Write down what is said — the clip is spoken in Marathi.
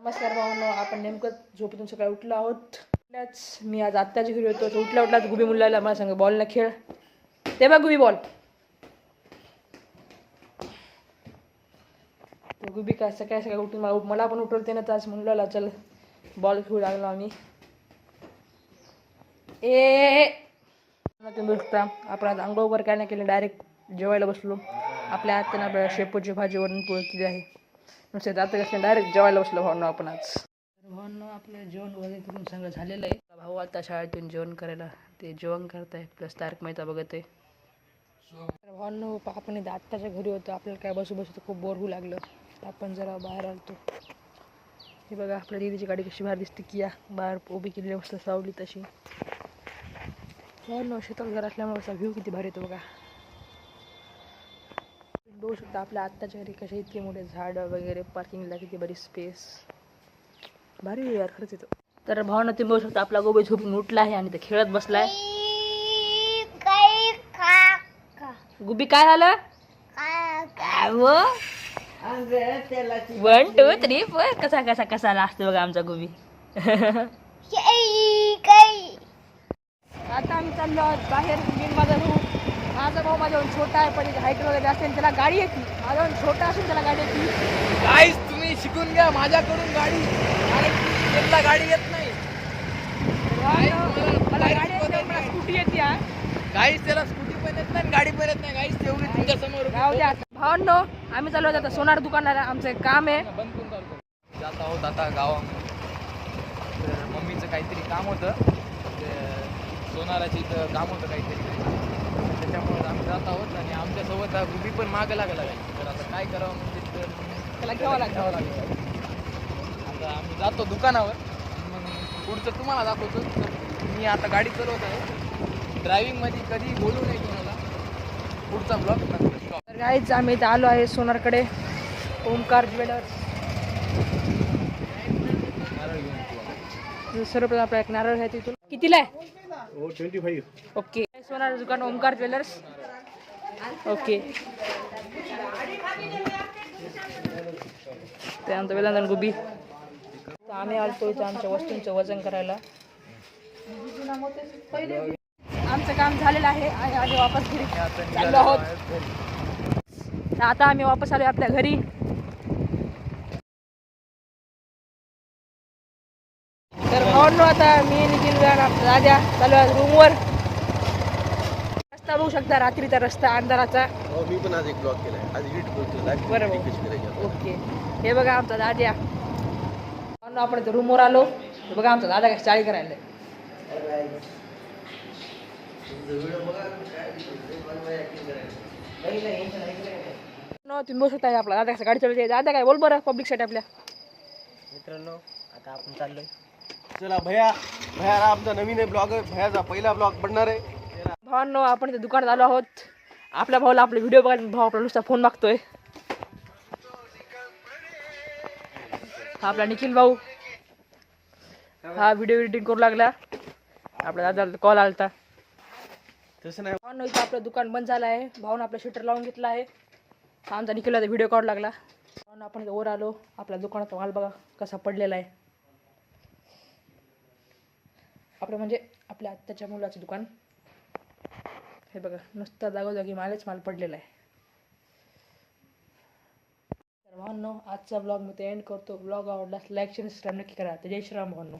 नमस्कार भावांनो, आपण नेमकं झोपेतून सकाळी उठलो आहोत. मी आज आत्ताच्या घरी होतो. तो उठल्याच गुबी मुलाला मला सांग बॉल ना खेळ. ते बघ गुबी बॉल. गुबी काय सकाळी सकाळी उठून मला पण उठवते ना, तास म्हणलं चल बॉल खेळू लागलो आम्ही. तुम्ही बघता आपण आज आंघोळ वगैरे काय नाही केलं, डायरेक्ट जेवायला बसलो. आपल्या आत्यानं आपल्याला शेपूची भाजी वरून पोळी केली आहे. नुसते जातं कसं डायरेक्ट जेवायला बसलो भावनो आपण आज. भावनो आपलं जेवण वगैरे करून सगळं झालेलं आहे. भाऊ आता शाळेतून जेवण करायला ते जेवण करताय, प्लस तारक मेहता बघत आहे. भावनो आपण आत्ताच्या घरी होतो, आपल्याला काय बसू बसू खूप बोर होऊ लागलं. आपण जरा बाहेर आलतो. हे बघा आपल्या दीदीची गाडी कशी बाहेर दिसते, किया बाहेर उभी केली मस्त सावली तशी. भावनो शेतात घर असल्यामुळे असा व्ह्यू किती भारी येतो बघा. बघू शकता आपल्या आत्ताच्या घरी कशा इतके मोठे झाडं वगैरे, पार्किंगला किती बरी स्पेस, भारी यार खरंच येतो. तर भावना तुम्ही बघू शकता आपला गोबी झोपून उठला आहे आणि ते खेळत बसलाय. गुबी काय झालं? 1 2 3 4 कसा कसा कसा असतो बघा आमचा गुबी. आता आम्ही चाललो आहोत बाहेर. माझा भाऊ माझ्याहून छोटा आहे, पण हाईट वगैरे जास्त आहे, त्याला गाडी येते. माझ्याहून छोटा असून त्याला गाडी येते. गाईस तुम्ही शिकून घ्या माझ्याकडून गाडी, त्याला गाडी येत नाही. मला गाडी येते, मला स्कूटी येते. गाईस त्याला स्कूटी पण येत नाही, गाडी पण येत नाही. गाईस तेवढी तुमच्या समोर भावांनो आम्ही चाललो आता सोनार दुकानाला. आमचं एक काम आहे. बंद करून चालतो. जात आहोत आता गावामध्ये. तर मम्मीचं काहीतरी काम होतं, ते सोनाराची इथं काम होतं काहीतरी, त्याच्यामुळे आम्ही जात आहोत. आणि आमच्यासोबत गुबी पण मागं लागला आहे. तर आता काय करावं म्हणजे त्याला घ्यावं लागेल. आता आम्ही जातो दुकानावर, मग पुढचं तुम्हाला दाखवतो. तर मी आता गाडी चालवत आहे. ड्रायव्हिंगमध्ये कधी बोलू नाही तुम्हाला. पुढचा ब्लॉग नंतर. तर गाईच आम्ही इथं आलो आहे सोनारकडे, ओमकार ज्वेलर्स. सर्वप्रथम आपला एक नारळ आहे तिथून. कितीला आहे? 25. ओके. सोनार दुकान ओमकार ज्वेलर्स. ओके. त्यानंतर वेलांदन गुबी. तर आम्ही आलतो इथं आमच्या वस्तूंचं वजन करायला. आमचं काम झालेलं आहे आणि आम्ही वापस घरी चाललो आहोत. आता आम्ही वापस आलो आपल्या घरी. तर भावनो आता मी निखिल राजा चालू आहे रूमवर. रस्ता बघू शकता, रात्रीचा रस्ता अंधाराचा. मी पण आज एक ब्लॉग केलाय, आज एडिट करतो. बरोबर. ओके. हे बघा आमचा दाद्या. आपण इथं रूमवर आलो. बघा आमचा दादा काय चाळी करायला. तुम्ही बघू शकता आपला दादा गाडी चालवते. दादा काय बोल बरं पब्लिक साठी आपल्या. मित्रांनो आता आपण चाललोय. चला भैया आमचा नवीन ब्लॉग आहे. भैयाचा पहिला ब्लॉग बनणार आहे. भावांनो आपण इथे दुकानात आलो आहोत. आपल्या भाऊला आपले व्हिडिओ बघायला भाऊ आपला नुसता फोन मागतोय. हा आपला निखिल भाऊ, हा व्हिडिओ एडिटिंग करू लागला. आपल्या दादाला कॉल आलता. तसं नाही भावांनो इथं आपलं दुकान बंद झालं आहे. भाऊन आपला शटर लावून घेतला आहे. आमचा निखिलला व्हिडिओ काढू लागला. भावांनो आपण इथं वर आलो. आपल्या दुकानात माल बघा कसा पडलेला आहे. आपलं म्हणजे आपल्या आत्याच्या मुलाचं दुकान. हे बघा नुसता जागोजागी माल पडलेला आहे. तर भावांनो आजचा ब्लॉग मी ते एंड करतो. ब्लॉग आवडल्यास लाईक शेअर सबस्क्राईब नक्की करा. जय श्रीराम भावांनो.